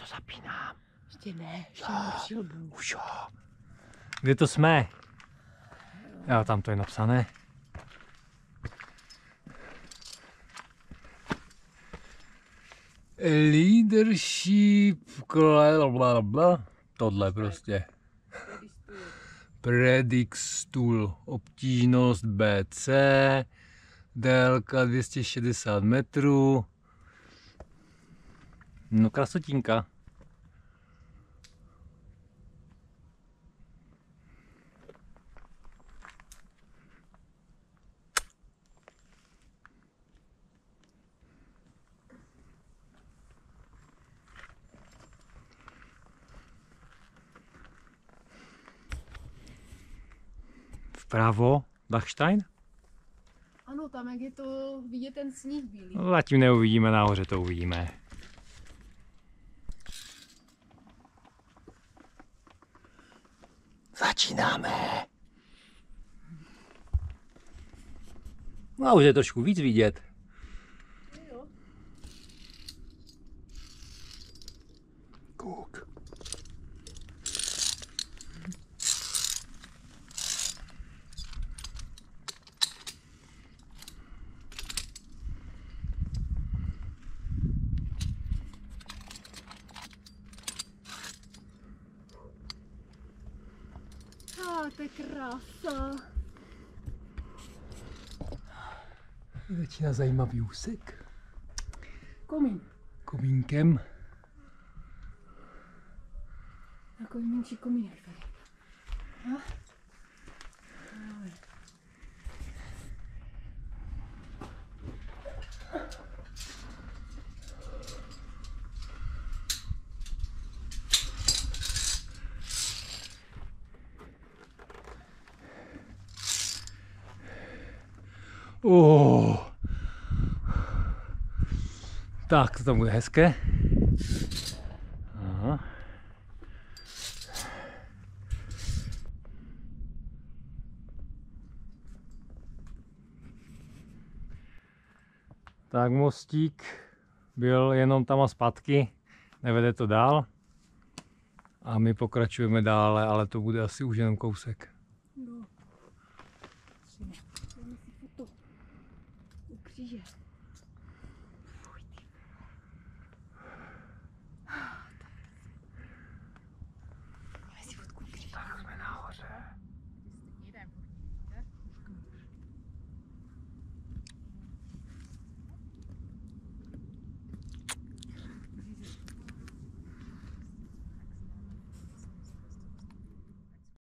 to zapínám. Ještě ne, ještě mám přilbu. Už jo. Kde to jsme? Jo, tam to je napsané. Leadership, blablabla. Tohle prostě. Predix Tool, obtížnost BC, délka 260 metrů. No krasotinka. Vpravo, Dachstein? Ano, tam jak je to vidět ten sníh bílý. No, zatím neuvidíme, nahoře to uvidíme. Začínáme. No a už je trošku víc vidět. Jo. Kouk. To je krása. Začíná zajímavý úsek. Komín. Komínkem. Takový menší komínek tady. No. Tak, to bude hezké. Aha. Tak mostík byl jenom tam a zpátky, nevede to dál. A my pokračujeme dále, ale to bude asi už jenom kousek.